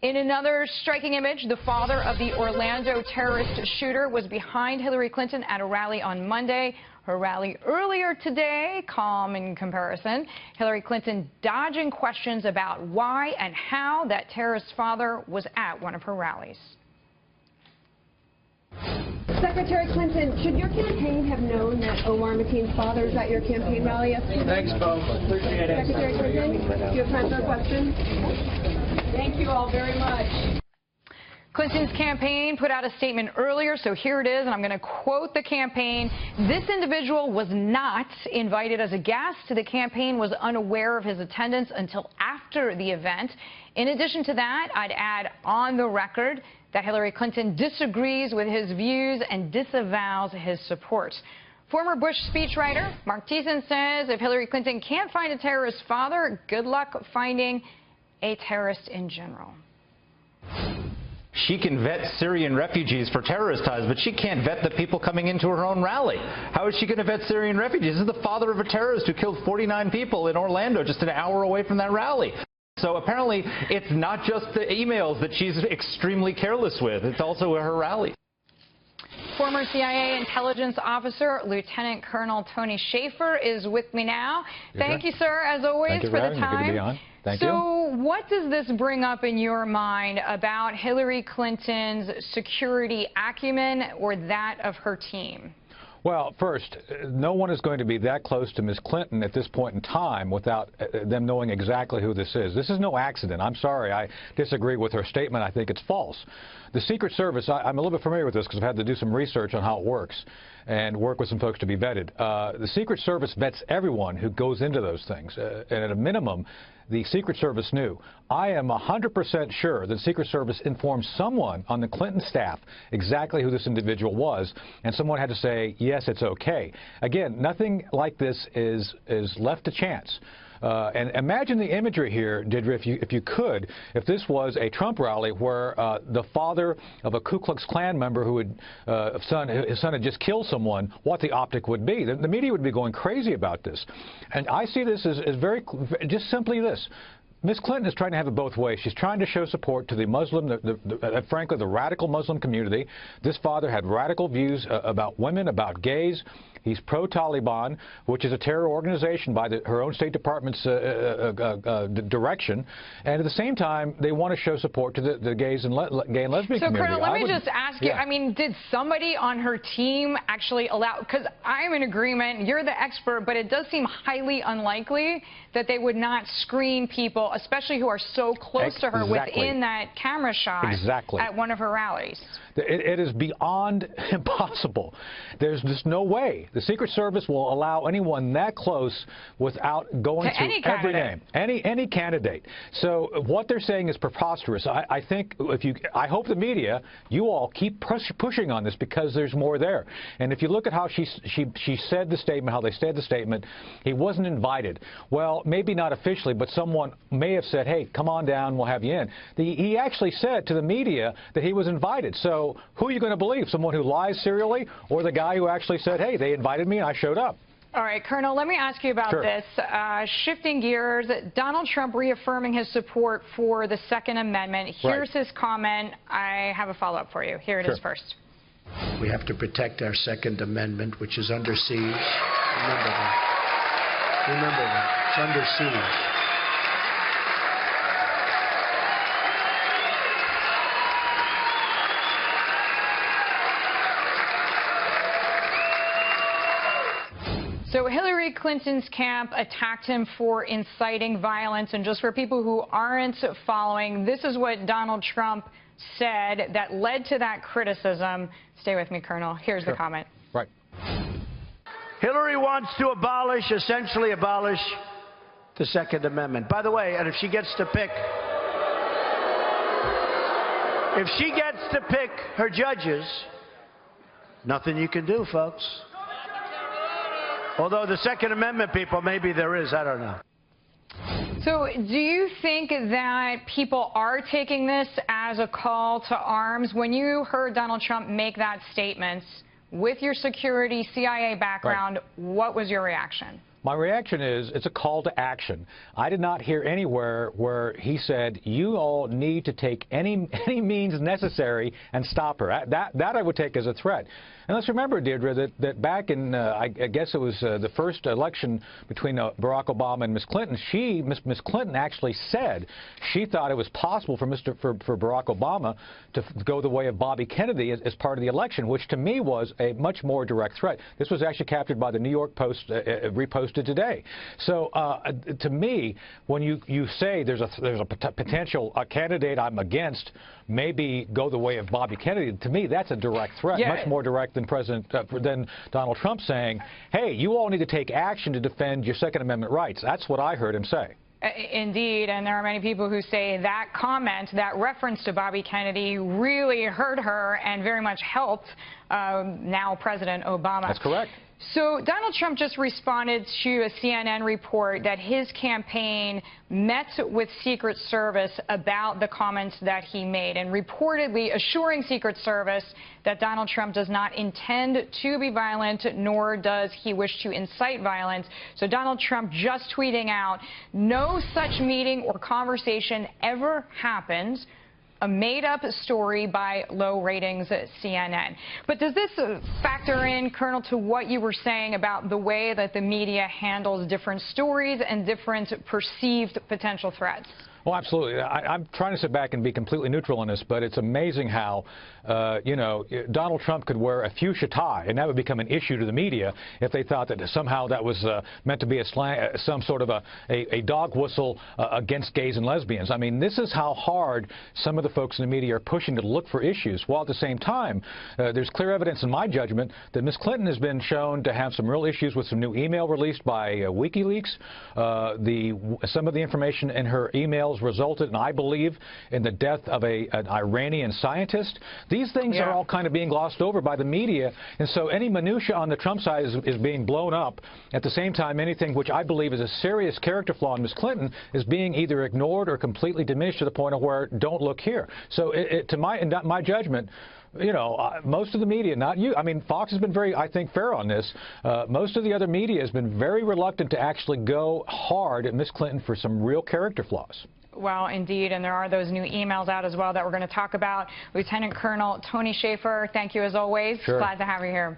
In another striking image, the father of the Orlando terrorist shooter was behind Hillary Clinton at a rally on Monday. Her rally earlier today, calm in comparison. Hillary Clinton dodging questions about why and how that terrorist father was at one of her rallies. Secretary Clinton, should your campaign have known that Omar Mateen's father is at your campaign rally yesterday? Thanks, folks. Appreciate it. Secretary Clinton, do you have time for a question? Thank you all very much. Clinton's campaign put out a statement earlier, so here it is, and I'm going to quote the campaign. This individual was not invited as a guest. The campaign was unaware of his attendance until after the event. In addition to that, I'd add on the record that Hillary Clinton disagrees with his views and disavows his support. Former Bush speechwriter Mark Thiessen says if Hillary Clinton can't find a terrorist father, good luck finding a terrorist in general. She can vet Syrian refugees for terrorist ties, but she can't vet the people coming into her own rally. How is she going to vet Syrian refugees? This is the father of a terrorist who killed 49 people in Orlando just an hour away from that rally. So apparently it's not just the emails that she's extremely careless with. It's also her rally. Former CIA intelligence officer Lieutenant Colonel Tony Schaeffer is with me now. Thank you, sir, as always, for the time. Good to be on. Thank you. So what does this bring up in your mind about Hillary Clinton's security acumen or that of her team? Well, first, no one is going to be that close to Ms. Clinton at this point in time without them knowing exactly who this is. This is no accident. I'm sorry. I disagree with her statement. I think it's false. The Secret Service, I'm a little bit familiar with this because I've had to do some research on how it works and work with some folks to be vetted. The Secret Service vets everyone who goes into those things. And at a minimum, the Secret Service knew. I am 100% sure the Secret Service informed someone on the Clinton staff exactly who this individual was, and someone had to say, yes, it's okay. Again, nothing like this is left to chance. And imagine the imagery here, Deirdre, if you could, if this was a Trump rally where the father of a Ku Klux Klan member who his son had just killed someone, what the optic would be. The media would be going crazy about this. And I see this as very, just simply this. Ms. Clinton is trying to have it both ways. She's trying to show support to the Muslim, frankly, the radical Muslim community. This father had radical views about women, about gays. He's pro-Taliban, which is a terror organization by her own State Department's direction. And at the same time, they want to show support to the gays and gay and lesbian community. So, Colonel, let me just ask you, I mean, did somebody on her team actually allow, because I'm in agreement, you're the expert, but it does seem highly unlikely that they would not screen people, especially who are so close to her within that camera shot at one of her rallies. It is beyond impossible. There's just no way. The Secret Service will allow anyone that close without going through every name, any candidate. So what they're saying is preposterous. I think I hope the media, you all keep pushing on this because there's more there. And if you look at how she said the statement, how they said the statement, he wasn't invited. Well, maybe not officially, but someone may have said, hey, come on down, we'll have you in. He actually said to the media that he was invited. So who are you going to believe? Someone who lies serially or the guy who actually said, hey, they invited me and I showed up? All right, Colonel, let me ask you about this. Shifting gears, Donald Trump reaffirming his support for the Second Amendment. Here's his comment. I have a follow-up for you. Here it is first. We have to protect our Second Amendment, which is under siege. Remember that. Remember that. It's under siege. So Hillary Clinton's camp attacked him for inciting violence. And just for people who aren't following, this is what Donald Trump said that led to that criticism. Stay with me, Colonel. Here's the comment. Right. Hillary wants to essentially abolish the Second Amendment. By the way, and if she gets to pick her judges, nothing you can do, folks. Although the Second Amendment people, maybe there is, I don't know. So do you think that people are taking this as a call to arms? When you heard Donald Trump make that statement, with your security CIA background, what was your reaction? My reaction is it's a call to action. I did not hear anywhere where he said, you all need to take any means necessary and stop her. That I would take as a threat. And let's remember, Deirdre, that back in, I guess it was the first election between Barack Obama and Ms. Clinton, Ms. Clinton actually said she thought it was possible for Barack Obama to go the way of Bobby Kennedy as part of the election, which to me was a much more direct threat. This was actually captured by the New York Post, reposted today. So to me, when you say there's a potential candidate I'm against maybe go the way of Bobby Kennedy, to me that's a direct threat, much more direct than than Donald Trump saying, hey, you all need to take action to defend your Second Amendment rights. That's what I heard him say. Indeed, and there are many people who say that comment, that reference to Bobby Kennedy really hurt her and very much helped now President Obama. That's correct. So Donald Trump just responded to a CNN report that his campaign met with Secret Service about the comments that he made and reportedly assuring Secret Service that Donald Trump does not intend to be violent, nor does he wish to incite violence. So Donald Trump just tweeting out, no such meeting or conversation ever happened. A made-up story by low ratings at CNN. But does this factor in, Colonel, to what you were saying about the way that the media handles different stories and different perceived potential threats? Well, absolutely. I'm trying to sit back and be completely neutral on this, but it's amazing how, you know, Donald Trump could wear a fuchsia tie, and that would become an issue to the media if they thought that somehow that was meant to be some sort of a dog whistle against gays and lesbians. I mean, this is how hard some of the folks in the media are pushing to look for issues, while at the same time, there's clear evidence in my judgment that Ms. Clinton has been shown to have some real issues with some new email released by WikiLeaks. Some of the information in her emails resulted, and I believe, in the death of an Iranian scientist. These things are all kind of being glossed over by the media, and so any minutia on the Trump side is being blown up. At the same time, anything which I believe is a serious character flaw in Ms. Clinton is being either ignored or completely diminished to the point of where don't look here. So to my judgment, you know, most of the media, not you, I mean, Fox has been very, I think, fair on this. Most of the other media has been very reluctant to actually go hard at Ms. Clinton for some real character flaws. Well, indeed, and there are those new emails out as well that we're going to talk about. Lieutenant Colonel Tony Schaeffer, thank you as always. Sure. Glad to have you here.